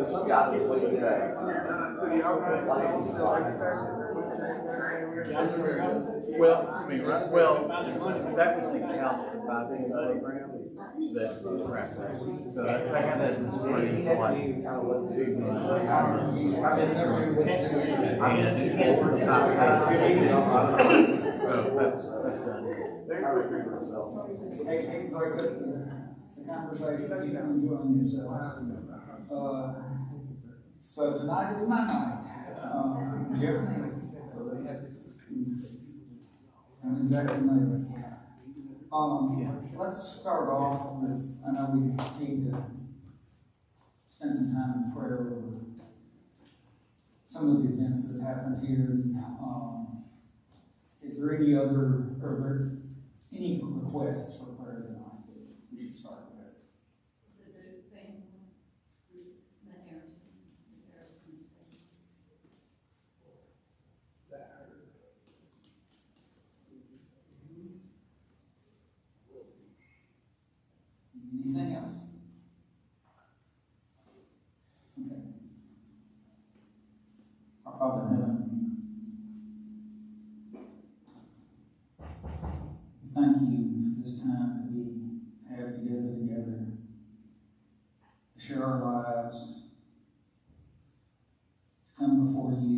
Some guy that's looking at well, I mean, right, well, that was the council by the program that, right, so they had that display for like 2 months. And it's for the top page. So that's done. Hey, break up the conversation, you can enjoy yourselves. So tonight is my night. Jeff Neely, for those and exactly Neely. Let's start off with, I know we need to spend some time in prayer over some of the events that have happened here. Is there any other, or any requests for prayer tonight that we should start with? Anything else? Okay. Our Father in heaven, we thank you for this time that we have together to share our lives, to come before you,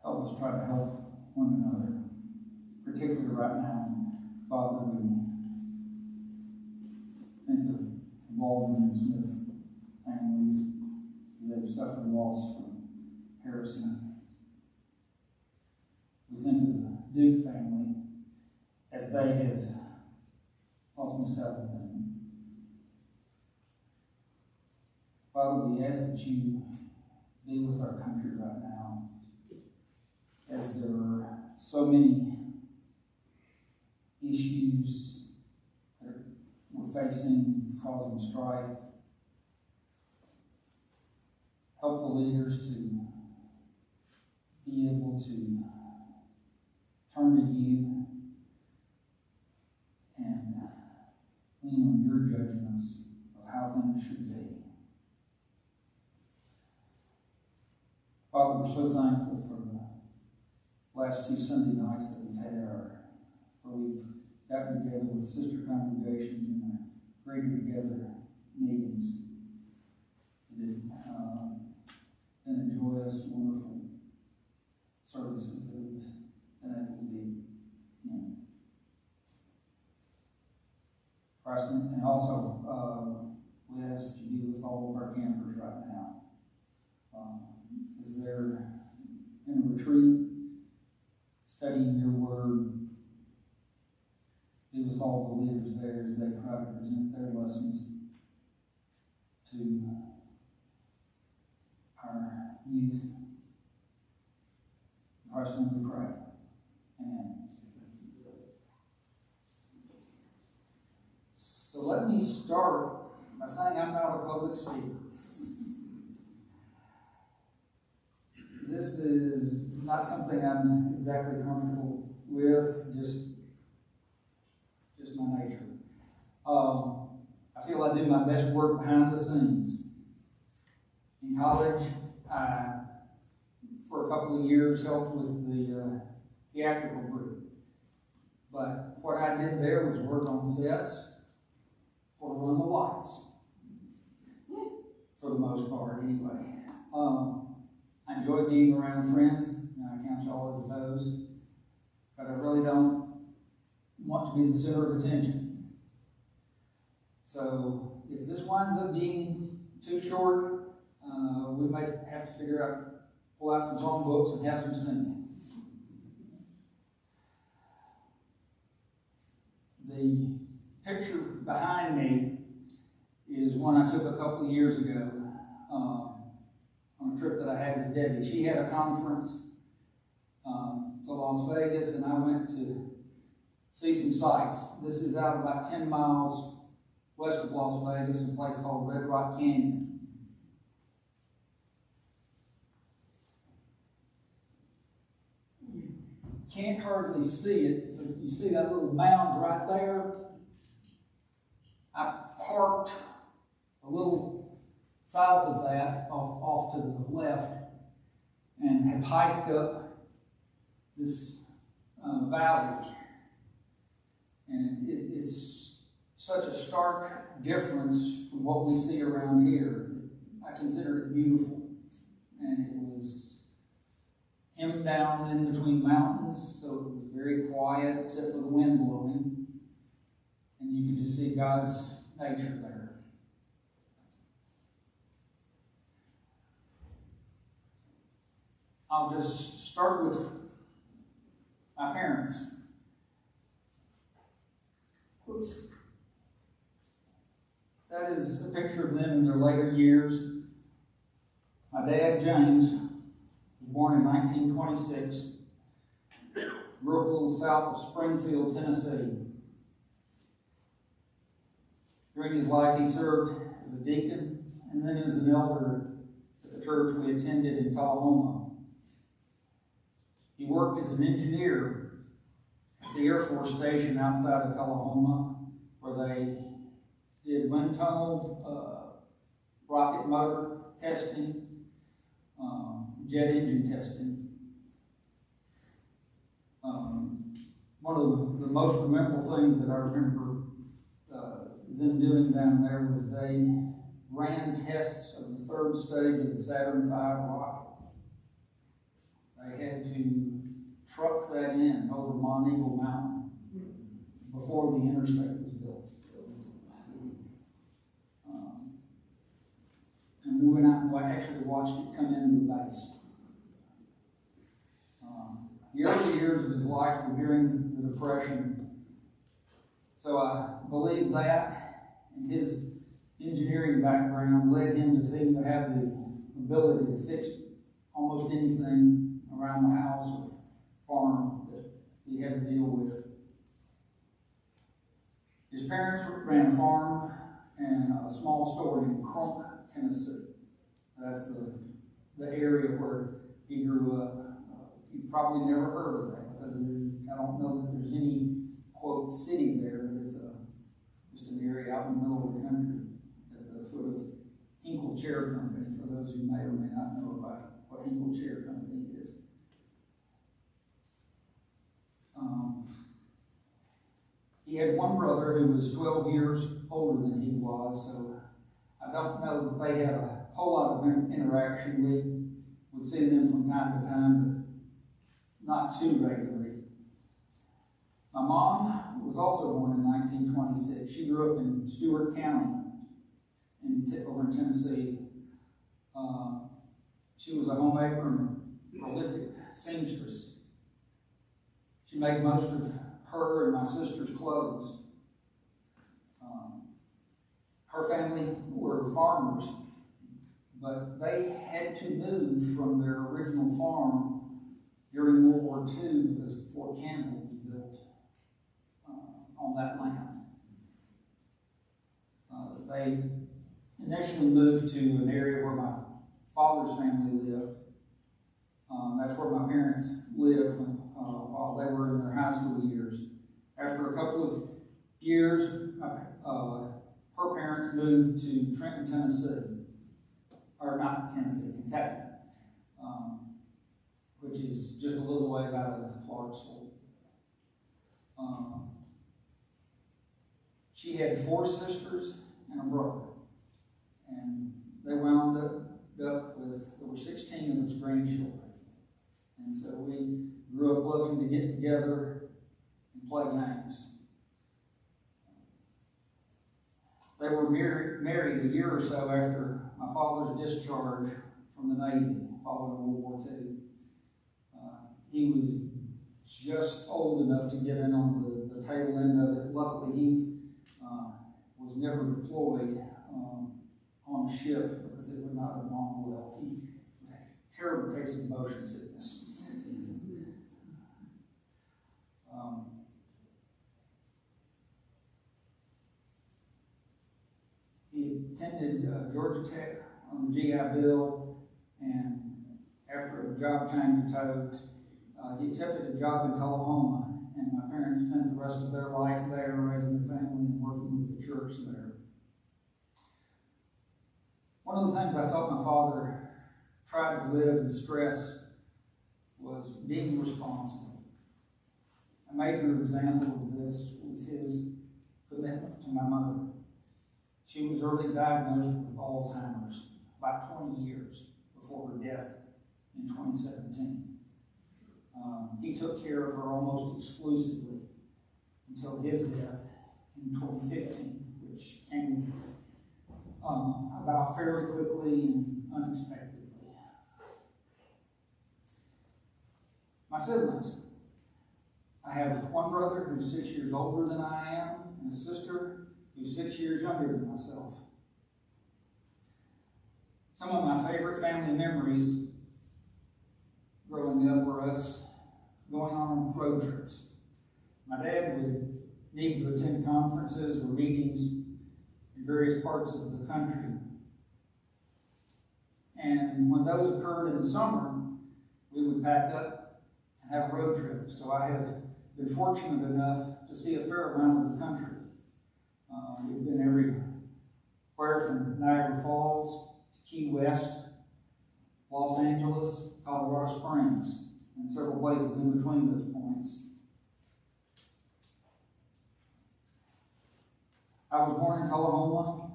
help us try to help one another. Particularly right now, Father, we think of the Baldwin and Smith families as they've suffered loss from Harrison. We think of the Duke family as they have lost most everything. Father, we ask that you be with our country right now, as there are so many issues that we're facing, it's causing strife. Help the leaders to be able to turn to you and lean on your judgments of how things should be. Father, we're so thankful for the last 2 Sunday nights that we've had where we've gotten together with sister congregations and greater together meetings. It has been a joyous, wonderful services that we've been able to be in. Christ, and also we ask that you be with all of our campers right now. As they're in a retreat, studying your word, be with all the leaders there as they try to present their lessons to our youth. In Christ's name we pray. Amen. So let me start by saying I'm not a public speaker. This is not something I'm exactly comfortable with, just my nature. I feel I do my best work behind the scenes. In college, I, for a couple of years, helped with the theatrical group. But what I did there was work on sets or run the lights, for the most part, anyway. I enjoy being around friends, and I count y'all as those, but I really don't want to be the center of attention. So if this winds up being too short, we may have to figure out, pull out some song books and have some singing. The picture behind me is one I took a couple of years ago on a trip that I had with Debbie. She had a conference to Las Vegas, and I went to see some sights. This is out about 10 miles west of Las Vegas, a place called Red Rock Canyon. can't hardly see it, but you see that little mound right there? I parked a little south of that, off to the left, and have hiked up this valley. And it's such a stark difference from what we see around here. I consider it beautiful. And it was hemmed down in between mountains, so it was very quiet except for the wind blowing. And you could just see God's nature there. I'll just start with my parents. Oops. That is a picture of them in their later years. My dad, James, was born in 1926. Grew up a little south of Springfield, Tennessee. During his life, he served as a deacon and then as an elder at the church we attended in Tullahoma. He worked as an engineer at the Air Force Station outside of Tullahoma, where they did wind tunnel, rocket motor testing, jet engine testing. One of the most memorable things that I remember them doing down there was they ran tests of the third stage of the Saturn V rocket. They had to truck that in over Mont Eagle Mountain before the interstate was built. And we went out and actually watched it come into the base. The early years of his life were during the Depression, so I believe that and his engineering background led him to seem to have the ability to fix almost anything around the house or farm that he had to deal with. His parents ran a farm and a small store in Crunk, Tennessee. That's the area where he grew up. You probably never heard of that because I don't know that there's any, quote, city there, but it's just an area out in the middle of the country at the foot of Hinkle Chair Company, for those who may or may not know about what Hinkle Chair Company is. He had one brother who was 12 years older than he was, so I don't know that they had a whole lot of interaction. We would see them from time to time, but not too regularly. My mom was also born in 1926. She grew up in Stewart County over in Tennessee. She was a homemaker and a prolific seamstress. She made most of her and my sister's clothes. Her family were farmers, but they had to move from their original farm during World War II because Fort Campbell was built on that land. They initially moved to an area where my father's family lived. That's where my parents lived while they were in their high school years. After a couple of years, her parents moved to Trenton, Tennessee. Or not Tennessee, Kentucky. Which is just a little ways out of Clarksville. She had 4 sisters and a brother. And they wound up with, there were 16 of us grandchildren. And so we grew up loving to get together and play games. They were married a year or so after my father's discharge from the Navy following World War II. He was just old enough to get in on the tail end of it. Luckily, he was never deployed on a ship because it would not have gone well. He had a terrible case of motion sickness. He attended Georgia Tech on the GI Bill, and after a job change or two, He accepted a job in Tullahoma, and my parents spent the rest of their life there, raising their family and working with the church there. One of the things I felt my father tried to live and stress was being responsible. A major example of this was his commitment to my mother. She was early diagnosed with Alzheimer's about 20 years before her death in 2017. He took care of her almost exclusively until his death in 2015, which came about fairly quickly and unexpectedly. My siblings. I have one brother who's 6 years older than I am, and a sister who's 6 years younger than myself. Some of my favorite family memories growing up were us going on road trips. My dad would need to attend conferences or meetings in various parts of the country. And when those occurred in the summer, we would pack up and have a road trip. So I have been fortunate enough to see a fair amount of the country. We've been everywhere from Niagara Falls to Key West, Los Angeles, Colorado Springs, and several places in between those points. I was born in Tullahoma.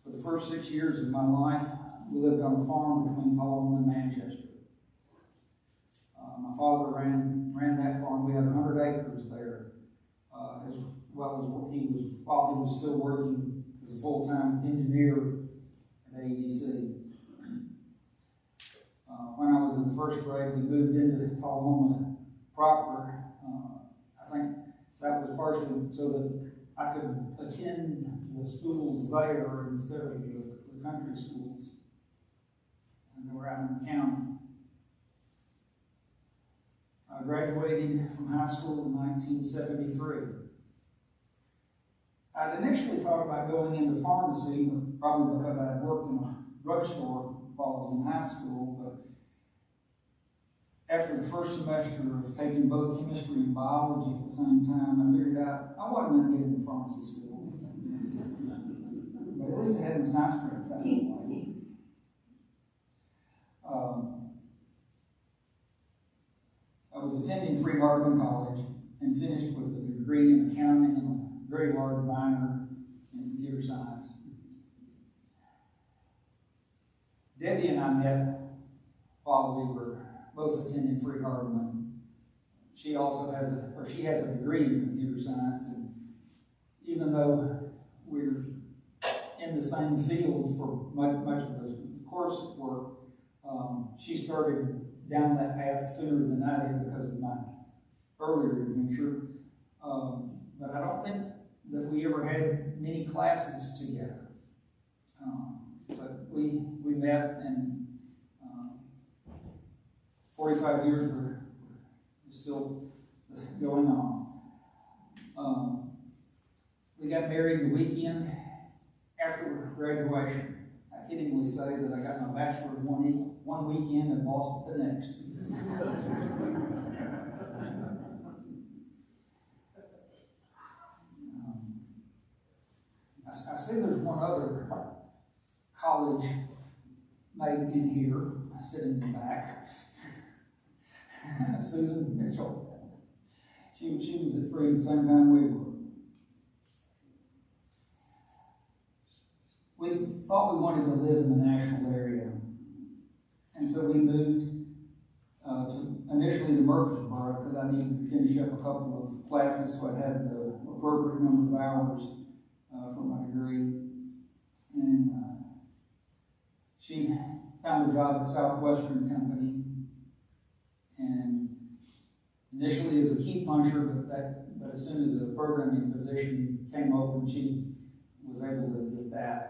For the first 6 years of my life, we lived on a farm between Tullahoma and Manchester. My father ran that farm. We had 100 acres there, as well as while he was still working as a full-time engineer at AEDC. When I was in the first grade, we moved into Tullahoma proper. I think that was partially so that I could attend the schools there instead of the country schools that were out in the county. I graduated from high school in 1973. I initially thought about going into pharmacy, probably because I had worked in a drugstore while I was in high school, but after the first semester of taking both chemistry and biology at the same time, I figured out I wasn't going to get into pharmacy school. But at least I had my science credits out of the way. I was attending Freed-Hardeman College and finished with a degree in accounting and a very large minor in computer science. Debbie and I met while we were both attending Freed-Hardeman. She has a degree in computer science, and even though we're in the same field for much of the coursework, she started down that path sooner than I did because of my earlier adventure. But I don't think that we ever had many classes together. But we met, and 45 years were still going on. We got married the weekend after graduation. I kiddingly say that I got my bachelor's one weekend and lost it the next. I see there's one other college mate in here, sitting in the back. Susan Mitchell. She was at Freed the same time we were. We thought we wanted to live in the Nashville area, and so we moved initially to Murfreesboro because I needed to finish up a couple of classes so I'd have the appropriate number of hours for my degree. And she found a job at Southwestern Company, and initially as a key puncher, but as soon as the programming position came open, she was able to get that.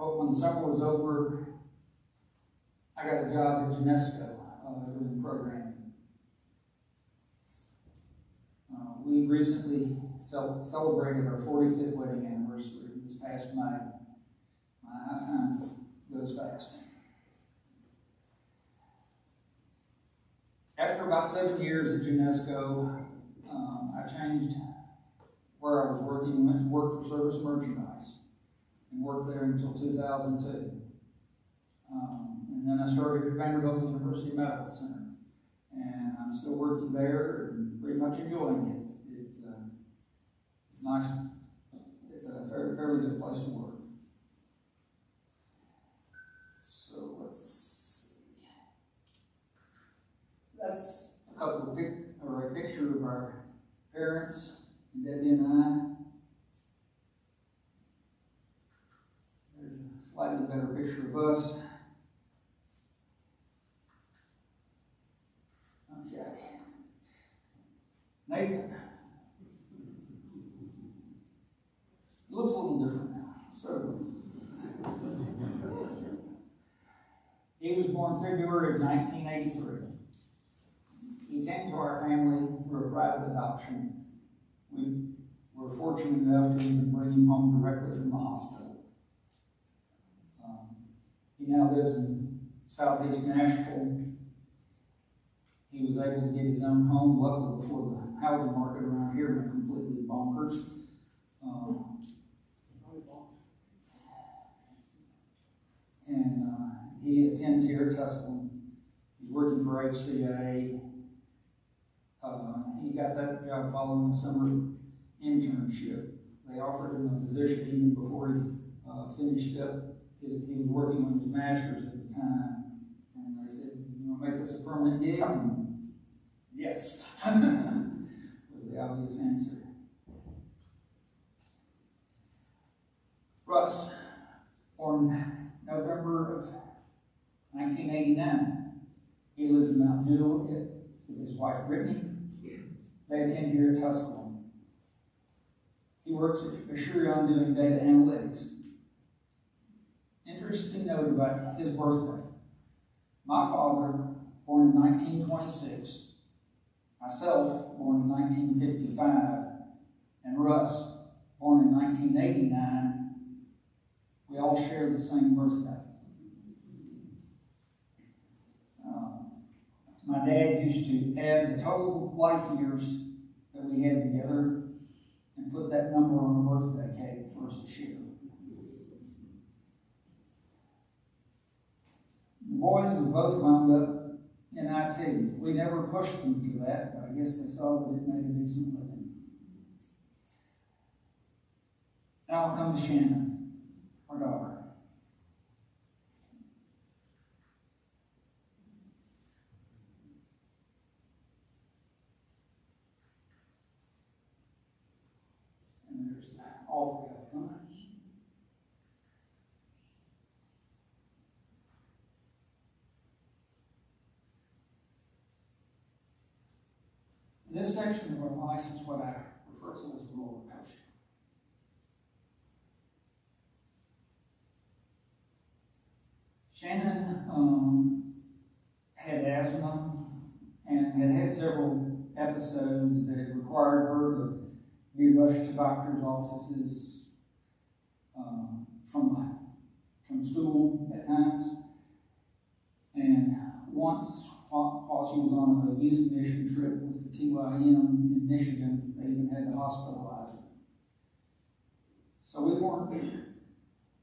When the summer was over, I got a job at Genesco doing programming. We recently celebrated our 45th wedding anniversary this past May. My time goes fast. After about 7 years at UNESCO, I changed where I was working and went to work for Service Merchandise and worked there until 2002. And then I started at Vanderbilt University Medical Center, and I'm still working there and pretty much enjoying it. It's nice. It's a fairly good place to work. So let's see. That's a couple of a picture of our parents, and Debbie and I. There's a slightly better picture of us. Okay. Nathan. He looks a little different now, certainly. He was born February of 1983. He came to our family through a private adoption. We were fortunate enough to even bring him home directly from the hospital. He now lives in southeast Nashville. He was able to get his own home, luckily before the housing market around here went completely bonkers. He attends here at Tusculum. He's working for HCA. He got that job following a summer internship. They offered him a position even before he finished up. He was working on his master's at the time. And they said, "You want to make this a permanent gig?" And yes, was the obvious answer. Russ, born November of 1989. He lives in Mount Jewel with his wife Brittany. They attend here at Tusculum. He works at Asurion doing data analytics. Interesting note about his birthday. My father, born in 1926, myself, born in 1955, and Russ, born in 1989, we all share the same birthday. My dad used to add the total life years that we had together and put that number on a birthday cake for us to share. The boys have both wound up in IT. We never pushed them to that, but I guess they saw that it made a decent living. Now I'll come to Shannon, our daughter. All three of them. This section of our life is what I refer to as a roller coaster. Shannon had asthma and had several episodes that had required her to be rushed to doctor's offices from school at times. And once, while she was on a youth mission trip with the TYM in Michigan, they even had to hospitalize her. So we weren't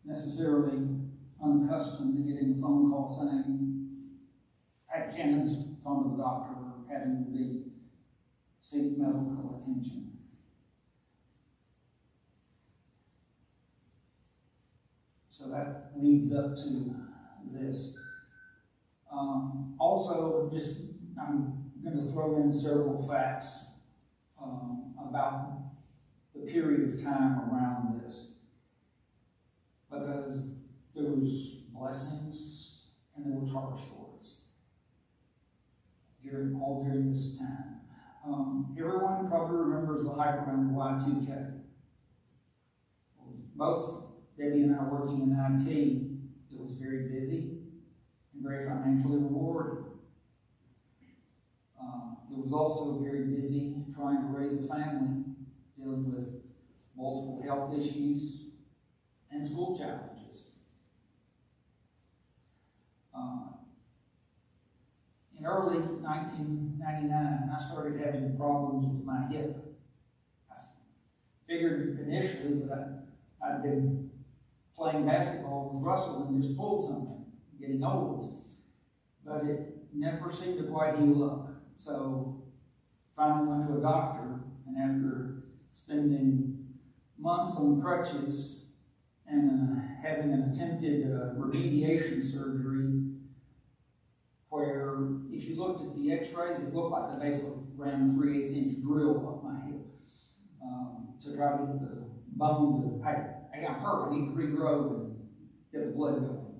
necessarily unaccustomed to getting a phone call saying, "Hey, Shannon's gone to the doctor," or having to seek medical attention. So that leads up to this. Also, I'm going to throw in several facts about the period of time around this, because there was blessings and there was horror stories during this time. Everyone probably remembers the hype around Y2K. Both Debbie and I working in IT, it was very busy and very financially rewarding. It was also very busy trying to raise a family, dealing with multiple health issues and school challenges. In early 1999, I started having problems with my hip. I figured initially that I'd been playing basketball with Russell and just pulled something, getting old. But it never seemed to quite heal up. So finally went to a doctor, and after spending months on crutches and having an attempted remediation surgery, where if you looked at the x-rays, it looked like they basically ran a 3/8" drill up my hip to try to get the bone to, hey, I'm hurt, I need to regrow and get the blood going.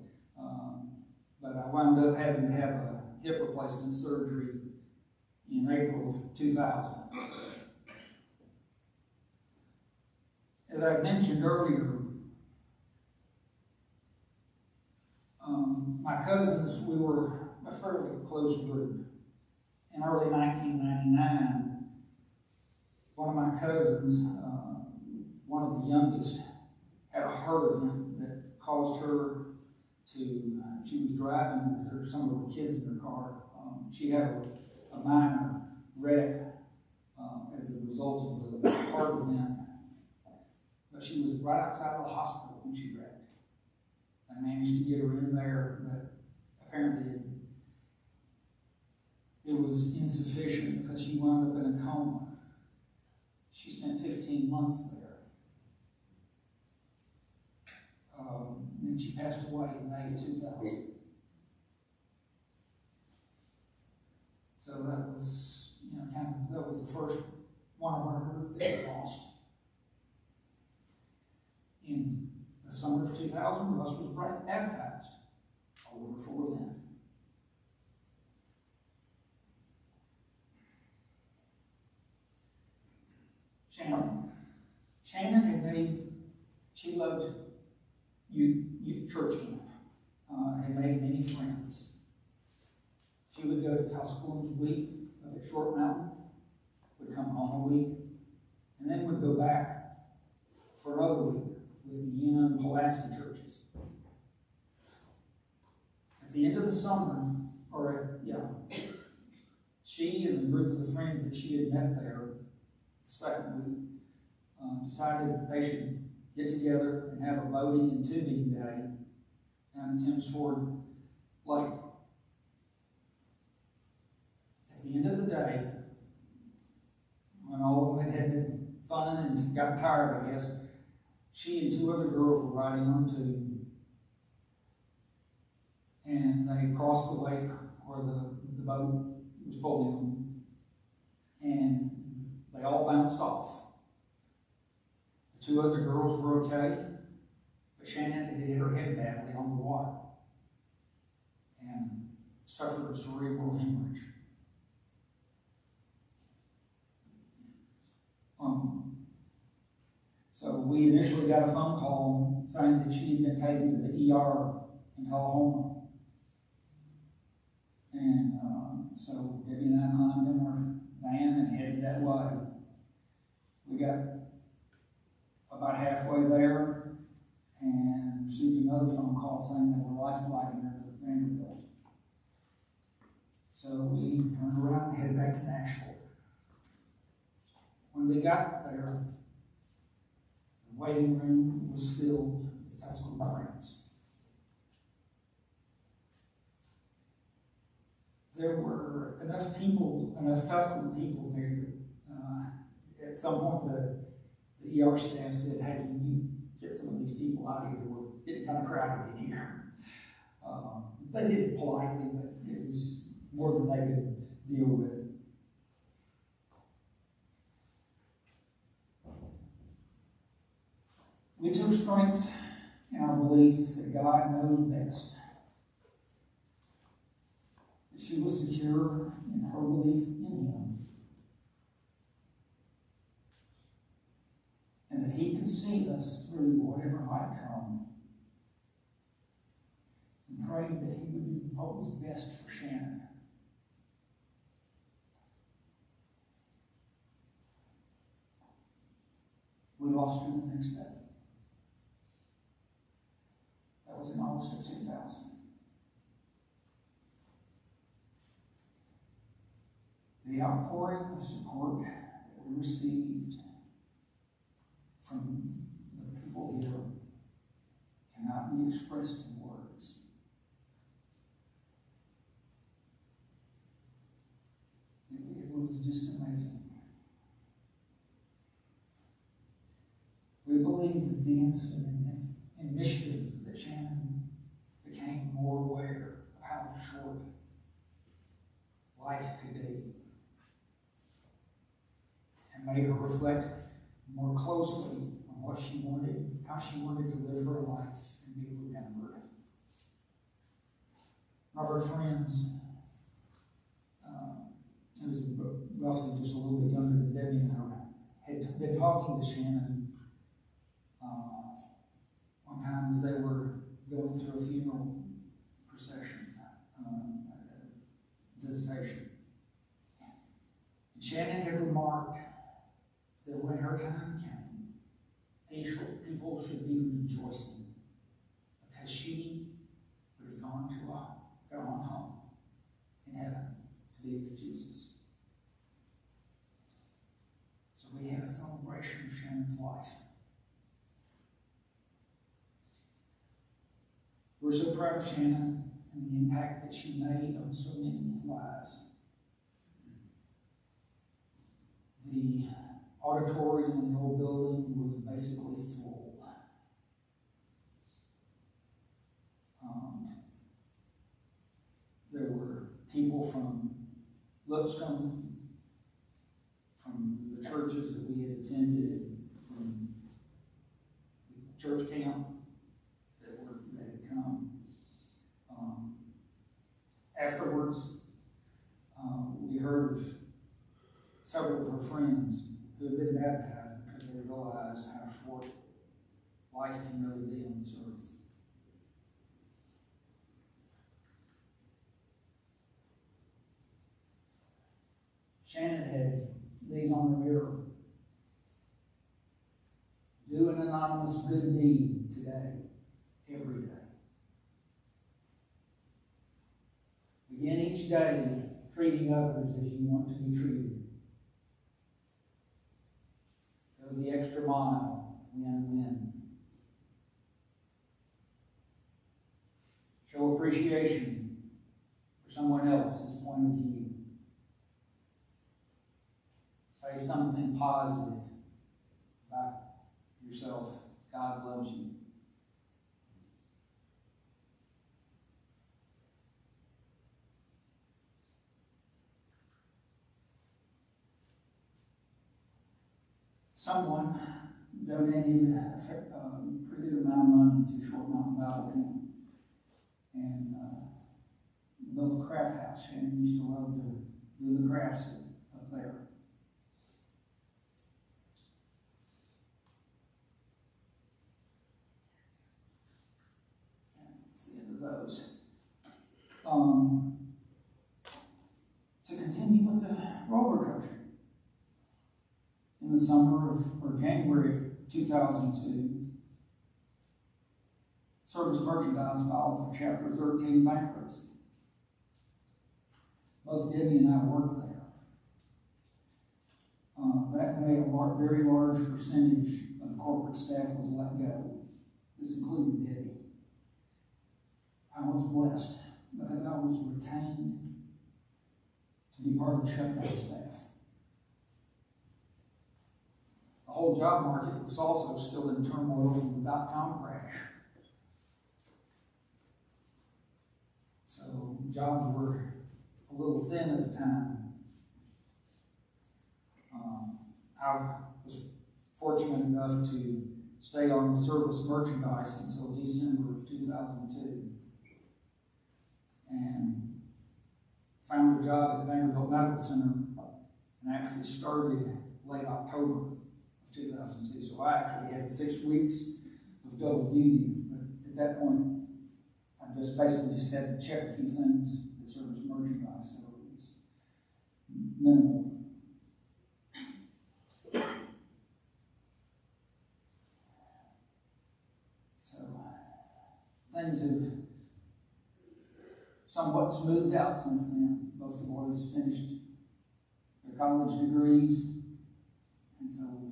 But I wound up having to have a hip replacement surgery in April of 2000. As I mentioned earlier, my cousins, we were a fairly close group. In early 1999, one of my cousins, one of the youngest, had a heart event that caused her to, she was driving with some of her kids in her car. She had a minor wreck as a result of the heart event, but she was right outside of the hospital when she wrecked. I managed to get her in there, but apparently it was insufficient because she wound up in a coma. She spent 15 months there. And she passed away in May of 2000. So that was, that was the first one of our group that we lost. In the summer of 2000, Russ was baptized over a full event. Shannon had made, she loved youth church camp, had made many friends. She would go to Tuscaloosa week up at Short Mountain, would come home a week, and then would go back for another week with the Yena and Pulaski churches. At the end of the summer, she and the group of the friends that she had met there the second week decided that they should get together and have a boating and tubing day down Timms Ford Lake. At the end of the day, when all of it had been fun and got tired, I guess, she and two other girls were riding on a tube, and they crossed the lake where the boat was pulling them, and they all bounced off. The two other girls were okay, but Shannon had hit her head badly on the water and suffered a cerebral hemorrhage. So we initially got a phone call saying that she had been taken to the ER in Tullahoma. And so Debbie and I climbed in our van and headed that way. We got about halfway there and received another phone call saying they were life flighting her to Vanderbilt. So we turned around and headed back to Nashville. When we got there, the waiting room was filled with Tuscaloosa friends. There were enough Tuscaloosa people there. At some point, the ER staff said, "Hey, can you get some of these people out of here? We're getting kind of crowded in here." They did it politely, but it was more than they could deal with. We took strength in our belief that God knows best. That she was secure in her belief in Him. And that He could see us through whatever might come. And prayed that He would do what was best for Shannon. We lost her the next day. That was in August of 2000. The outpouring of support that we received from the people here cannot be expressed in words. It was just amazing. We believe that the incident in Michigan, that Shannon became more aware of how short life could be, and made her reflect more closely on what she wanted, how she wanted to live her life and be remembered. One of our friends, who was roughly just a little bit younger than Debbie and I, had been talking to Shannon one time as they were going through a funeral procession, visitation. And Shannon had remarked that when her time came, people should be rejoicing because she would have gone home in heaven to be with Jesus. So we had a celebration of Shannon's life. We're so proud of Shannon and the impact that she made on so many lives. The auditorium in the old building was basically full. There were people from Lipscomb, from the churches that we had attended, from the church camp that had come. Afterwards, we heard of several of her friends who had been baptized because they realized how short life can really be on this earth. Shannon had these on the mirror. Do an anonymous good deed today, every day. Begin each day treating others as you want to be treated. Go the extra mile, win-win. Show appreciation for someone else's point of view. Say something positive about yourself. God loves you. Someone donated a pretty good amount of money to Short Mountain Bible Camp and built a craft house. Shannon used to love to do the crafts up there. And that's the end of those. To continue with the roller coaster. In the summer or January of 2002, Service Merchandise filed for Chapter 13 bankruptcy. Both Debbie and I worked there. That day, a very large percentage of corporate staff was let go. This included Debbie. I was blessed because I was retained to be part of the shutdown staff. The whole job market was also still in turmoil from the dot-com crash. So jobs were a little thin at the time. I was fortunate enough to stay on Service Merchandise until December of 2002. And found a job at Vanderbilt Medical Center and actually started late October of 2002. So I actually had 6 weeks of double duty. But at that point, I basically had to check a few things at Service Merchandise. So it was minimal. So things have somewhat smoothed out since then. Both the boys finished college degrees, and so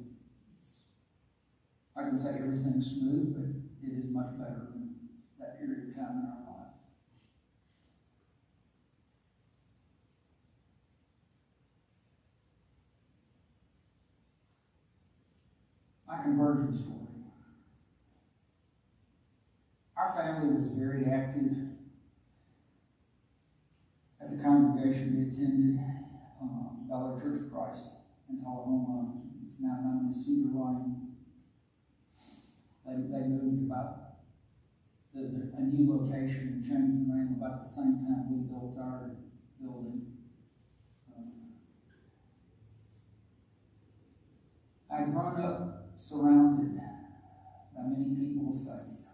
I can say everything's smooth, but it is much better than that period of time in our life. My conversion story. Our family was very active at the congregation we attended, Valor Church of Christ in Tullahoma. It's now known as Cedar Line. They moved about a new location and changed the name about the same time we built our building. I'd grown up surrounded by many people of faith.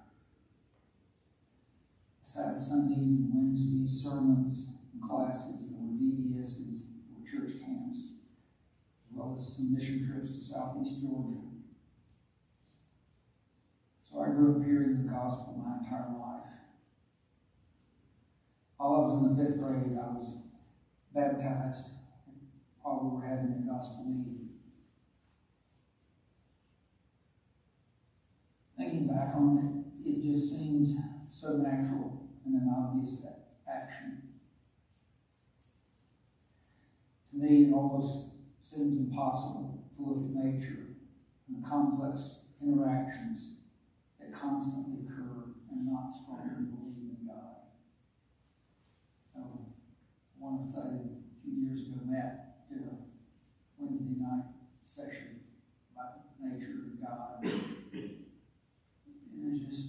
Besides Sundays and Wednesdays, sermons and classes, there were VBSs, there were church camps, as well as some mission trips to southeast Georgia. So I grew up hearing the gospel my entire life. While I was in the 5th grade, I was baptized while we were having a gospel meeting. Thinking back on it, it just seems so natural and an obvious action. To me, it almost seems impossible to look at nature and the complex interactions that constantly occur and not strongly believe in God. I want to say a few years ago, Matt did a Wednesday night session about nature and God. There's just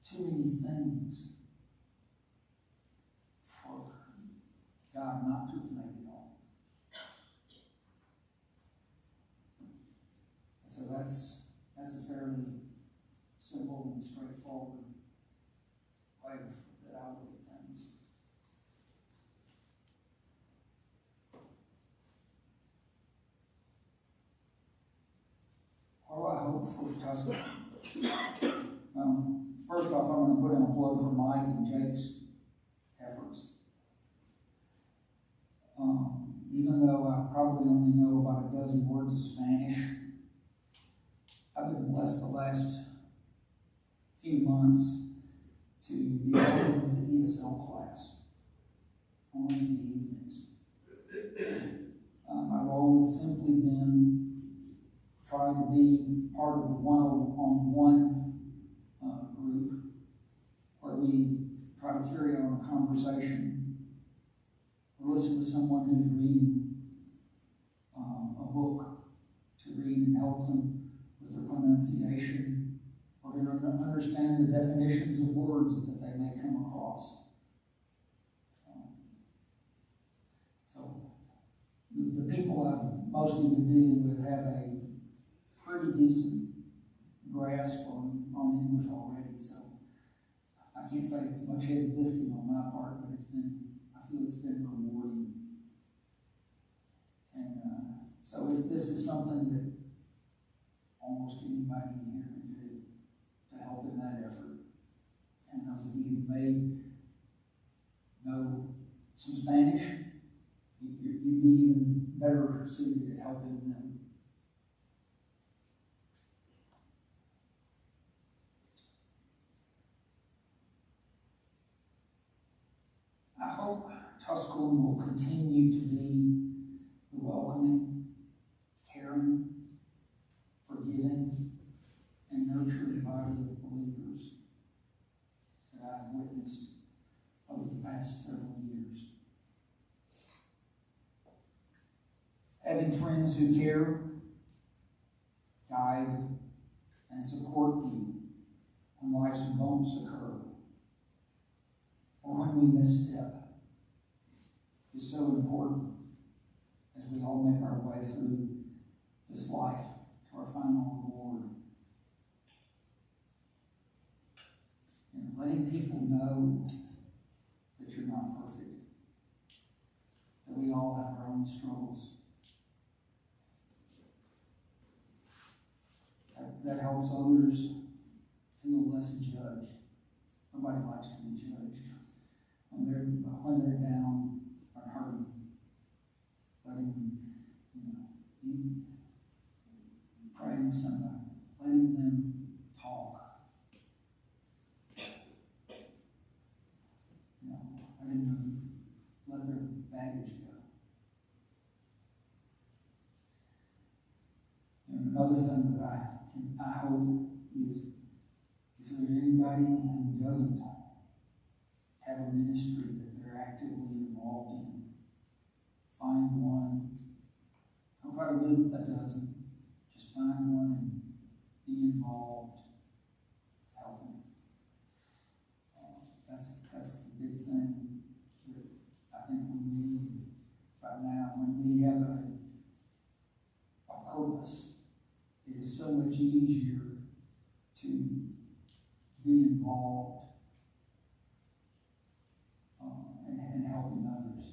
too many things for God not to have made it all. So that's a fairly simple and straightforward way that I look at things. What do I hope for Tuscany? First off, I'm going to put in a plug for Mike and Jake's efforts. Even though I probably only know about a dozen words of Spanish, I've been blessed the last few months to be working with the ESL class on Wednesday evenings. My role has simply been trying to be part of the one-on-one group where we try to carry on a conversation or listen to someone who's reading a book to read and help them with their pronunciation or to understand the definitions of words that they may come across. So the people I've mostly been dealing with have a pretty decent grasp on English already, so I can't say it's much heavy lifting on my part, but I feel it's been rewarding. And so if this is something that almost anybody in here can do to help in that effort, and those of you who may know some Spanish, you'd be even better suited at helping them. I hope Tusculum will continue to be the welcoming, caring, forgiving, and nurturing body of believers that I've witnessed over the past several years. Having friends who care, guide, and support you when life's bumps occur or when we misstep is so important as we all make our way through this life to our final reward. And letting people know that you're not perfect, that we all have our own struggles. That helps others feel less judged. Nobody likes to be judged. When they're down or hurting, letting praying with somebody, letting them talk, letting them let their baggage go. And another thing that I hope is, if there's anybody who doesn't have a ministry that they're actively involved in, find one. I'll probably do a dozen. Just find one and be involved with helping. That's the big thing that I think we need right now. When we have a purpose, it is so much easier to be involved and helping others.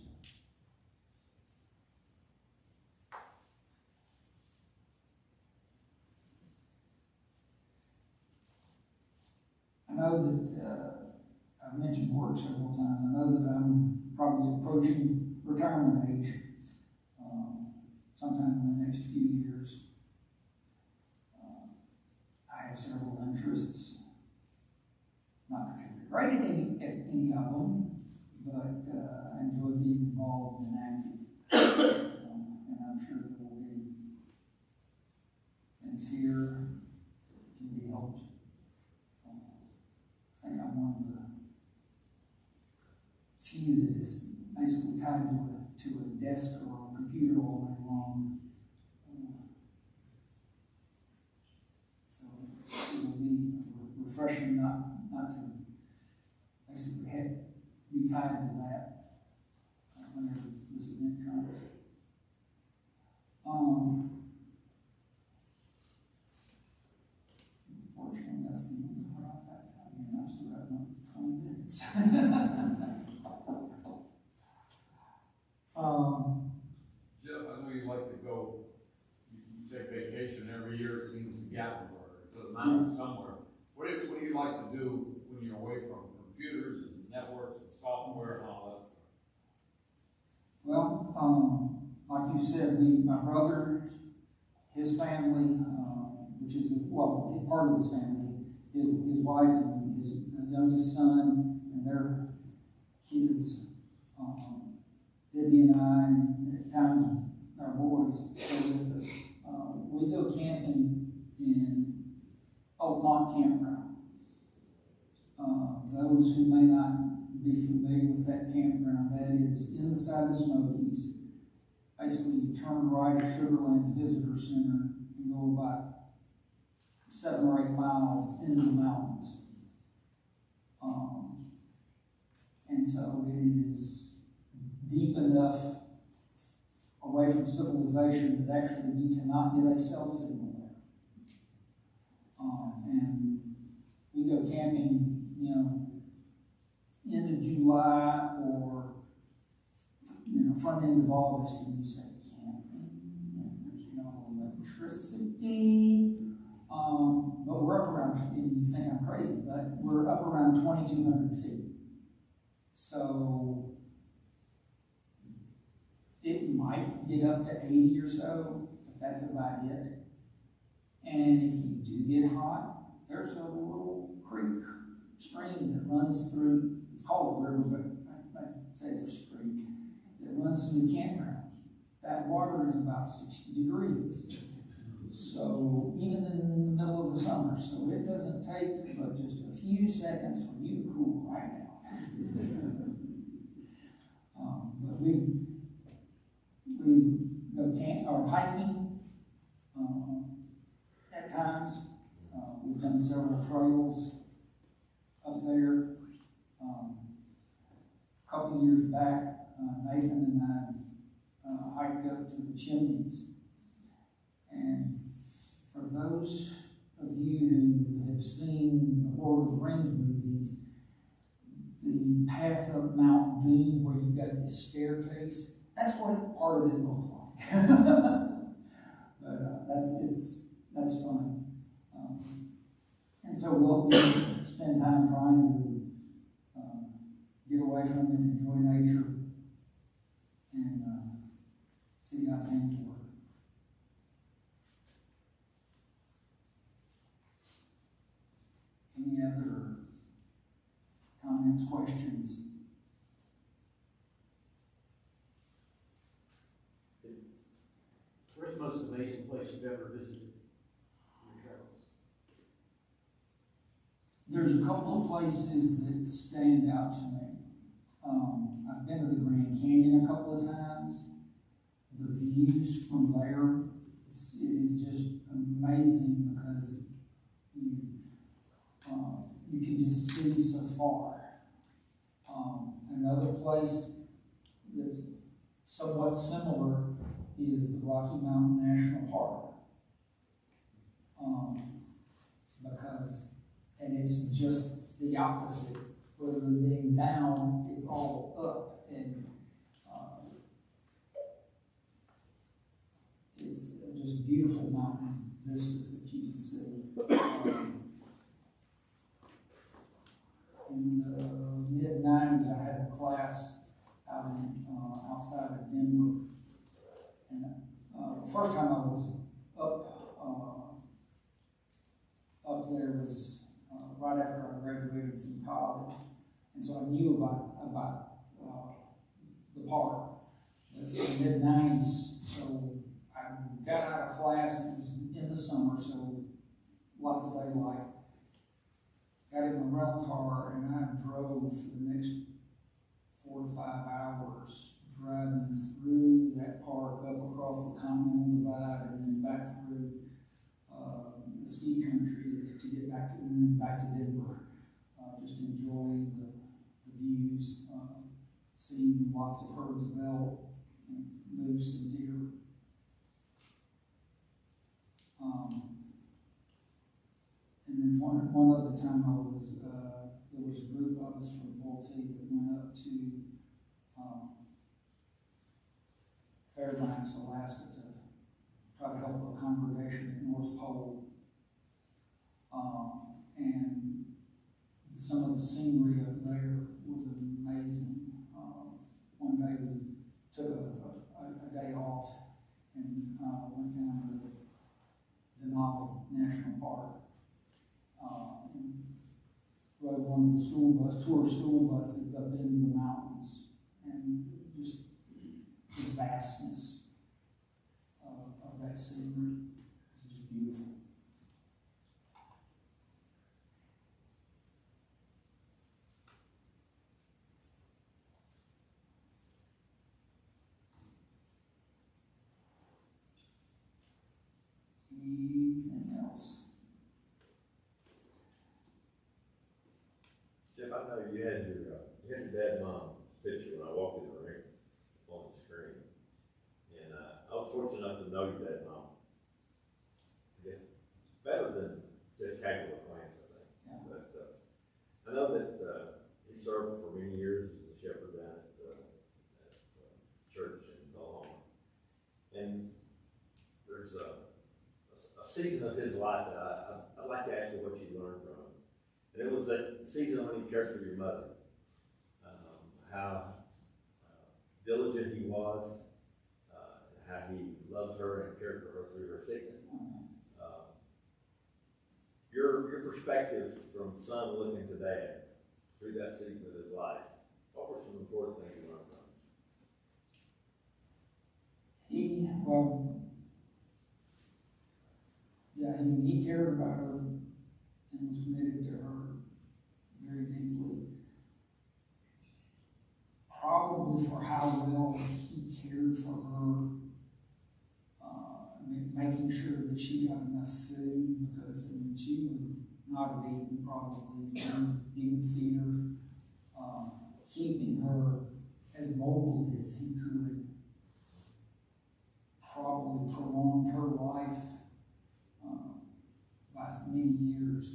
I know that I've mentioned work several times. I know that I'm probably approaching retirement age sometime in the next few years. I have several interests, not particularly great at any of them, but I enjoy being involved and active. And I'm sure there will be things here that can be helped. I think I'm one of the few that is basically tied to a desk or a computer all day long. So it will be refreshing not to basically be tied to that whenever this event comes. Unfortunately, that's the end of what I've got down here. I've still got another 20 minutes. Jeff, I know you like to go, you take vacation every year, it seems to Gatlinburg, to the mountains somewhere. What do you like to do when you're away from computers and networks and software and all that stuff? Well, like you said, my brother, his family, which is, part of his family, his wife and his youngest son and their kids, Debbie and I, and at times our boys go with us. We go camping in Oakmont Campground. Those who may not be familiar with that campground, that is inside the Smokies. Basically, you turn right at Sugar Land's Visitor Center and go about 7 or 8 miles into the mountains. And so it is deep enough away from civilization that actually you cannot get a cell signal there. And we go camping, end of July or front end of August, and you say camping, and there's no electricity. But we're up around, and you think I'm crazy, but we're up around 2,200 feet. So it might get up to 80 or so, but that's about it. And if you do get hot, there's a little creek stream that runs through, it's called a river, but I'd say it's a stream, that runs through the campground. That water is about 60 degrees. So even in the middle of the summer, so it doesn't take but just a few seconds for you to cool right now. But we go hiking at times. We've done several trails up there. A couple years back, Nathan and I hiked up to the Chimneys. And for those of you who have seen the Lord of the Rings movies, the path up Mount Doom where you've got this staircase, that's what part of it looked like. But that's fun. And so we'll spend time trying to get away from it, enjoy nature, and see God's handiwork. other comments, questions? Where's the most amazing place you've ever visited in your travels? There's a couple of places that stand out to me. I've been to the Grand Canyon a couple of times. The views from there, it is just amazing because you can just see so far. Another place that's somewhat similar is the Rocky Mountain National Park. And it's just the opposite. Rather than being down, it's all up. And it's just beautiful mountain vistas that you can see. In the mid-90s, I had a class out outside of Denver. And the first time I was up there was right after I graduated from college. And so I knew about the park. It was in the mid-90s, so I got out of class, and it was in the summer, so lots of daylight. Got in my rental car, and I drove for the next 4 to 5 hours, driving through that park, up across the Continental Divide, and then back through the ski country to get back to, and then back to Denver. Just enjoying the views, seeing lots of herds of elk, and moose and deer. And then one other time there was a group of us from Volte that went up to Fairbanks, Alaska to try to help a congregation at North Pole. And some of the scenery up there was amazing. One day we took a day off and went down to Denali National Park. And rode one of the tour school buses up into the mountains, and just the vastness of that scenery is just beautiful. Anything else? Jeff, I know you had your dad and mom's picture when I walked in the ring on the screen. And I was fortunate enough to know your dad and mom. I guess better than just casual acquaintance, I think. Yeah. But I know that he served for many years as a shepherd down at church in Oklahoma. And there's a season of his life that I'd like to ask you what you learned from him. And it was that season when he cared for your mother. How diligent he was, how he loved her and cared for her through her sickness. Your perspective from son looking to dad through that season of his life, what were some important things you learned from him? He cared about her and was committed to her very deeply. Probably for how well he cared for her, making sure that she got enough food, because she would not have eaten probably. He would feed her, keeping her as mobile as he could. Probably prolonged her life by many years.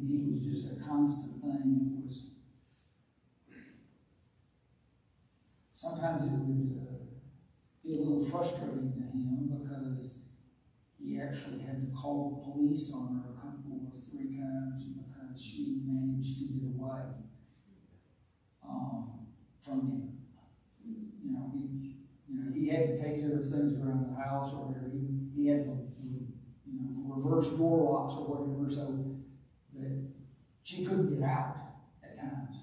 He was just a constant thing. It was sometimes it would be a little frustrating to him, because he actually had to call the police on her a couple of 3 times because she managed to get away. from him. He had to take care of things around the house or whatever. He had to, reverse door locks or whatever, so that she couldn't get out at times.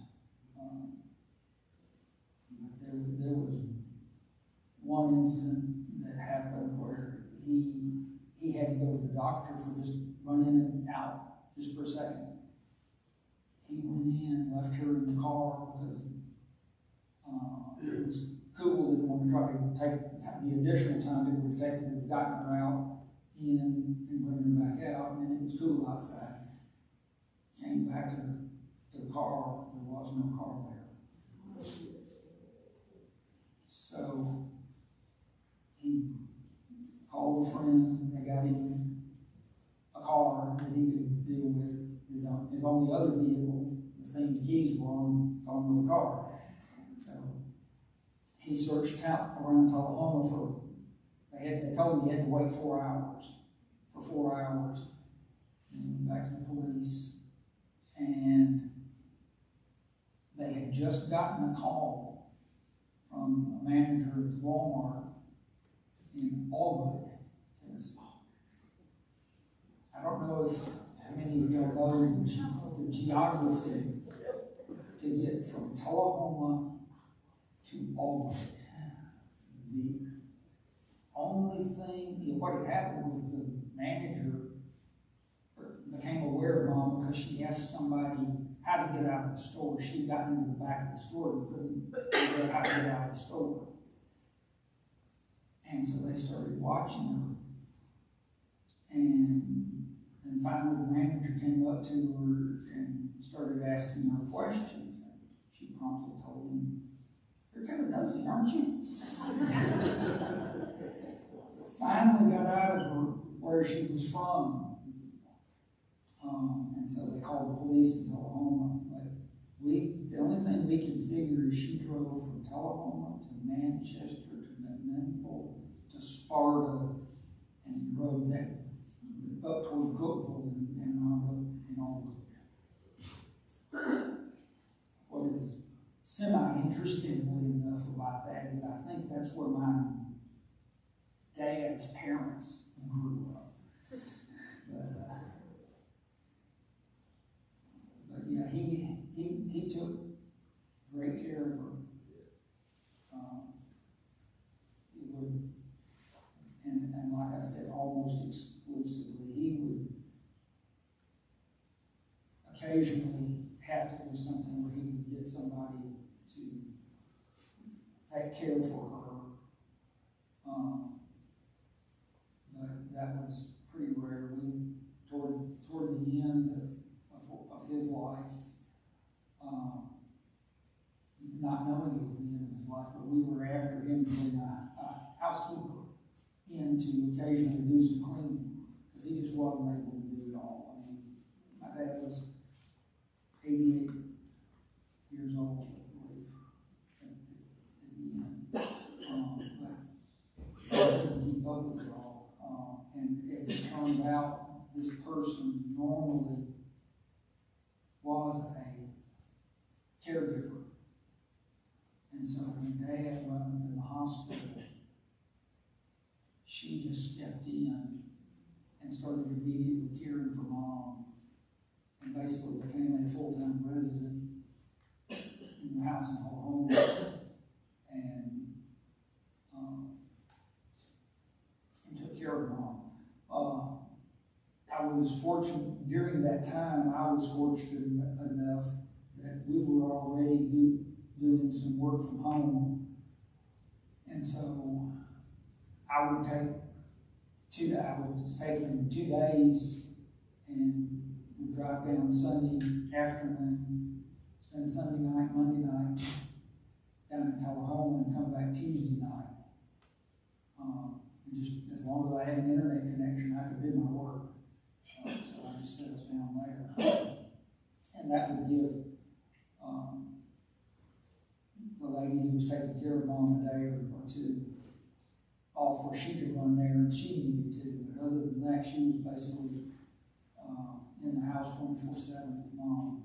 There was one incident that happened where he had to go to the doctor for just running in and out just for a second. He went in, left her in the car because it was cool. Didn't want to try to take the additional time it would have taken to have gotten her out in and bring her back out, and then it was cool outside. Came back to the car, there was no car there. So he called a friend, they got him a car that he could deal with his only other vehicle. The same keys were on the car. So he searched out around Tullahoma for, they told him he had to wait 4 hours. For 4 hours. Then he went back to the police, and they had just gotten a call from a manager at the Walmart in Albany, Tennessee. I don't know how many of y'all know the geography to get from Tullahoma to Albany. The only thing, what had happened was the manager became aware of Mom because she asked somebody how to get out of the store. She'd gotten into the back of the store and couldn't figure out how to get out of the store. And so they started watching her. And then finally the manager came up to her and started asking her questions. She promptly told him, "You're kind of nosy, aren't you?" Finally got out of her where she was from. And so they called the police in Tullahoma. But the only thing we can figure is she drove from Tullahoma to Manchester to McMinnville to Sparta and rode that up toward Cookville and wound up in Albany. What is semi-interestingly enough about that is I think that's where my dad's parents grew up. But yeah, he took great care of her. He would, and like I said, almost exclusively, he would occasionally have to do something where he would get somebody to take care for her. But that was pretty rare. Toward the end of his life, not knowing it was the end of his life, but we were after him being a housekeeper in to occasionally do some cleaning because he just wasn't able to do it all. I mean, my dad was 88 years old, I believe, at the end. But he just couldn't keep up with it all. And as it turned out, this person normally was a caregiver. And so when Dad wound up in the hospital, she just stepped in and started immediately caring for Mom and basically became a full-time resident in the house in Tullahoma and took care of Mom. I was fortunate, during that time, I was fortunate enough that we were already doing some work from home. And so I was taking 2 days and would drive down Sunday afternoon, spend Sunday night, Monday night down in Tullahoma and come back Tuesday night. And just as long as I had an internet connection, I could do my work. So I just set it down there. And that would give the lady who was taking care of Mom a day or 2 off where she could run there and she needed to. But other than that, she was basically in the house 24/7 with Mom.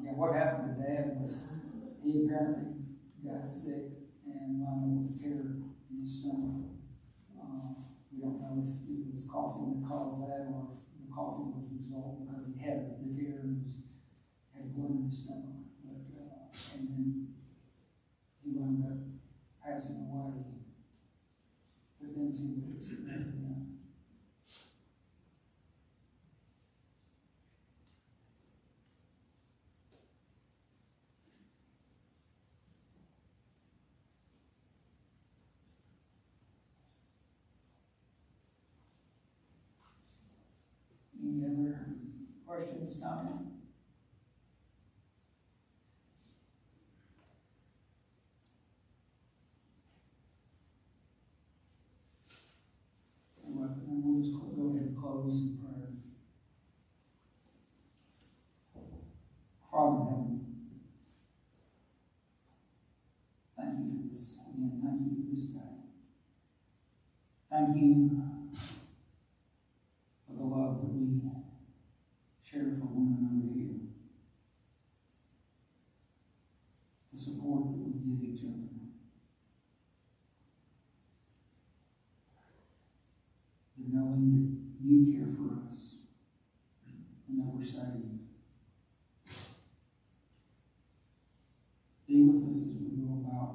Yeah, what happened to Dad was he apparently got sick and wound up with a tear in his stomach. We don't know if it was coughing that caused that or if the coughing was a result because he had the tear and had blood in his stomach. But, and then he wound up passing away within 2 weeks of that event. Any other questions, comments? All right, then we'll just go ahead and close in prayer. Father in heaven, thank you for this. Again, thank you for this day. Thank you for the love that we share for one another here. The support that we give each other. The knowing that you care for us and that we're saved. Be with us as we go about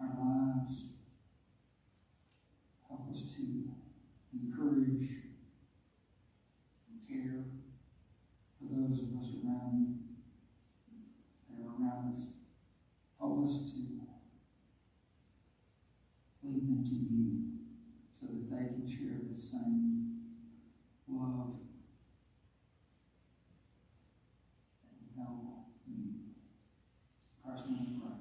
our lives. Help us to encourage and care for those of us that are around us. Help us to lead them to you so that they can share the same love and know you. In Christ's name we pray.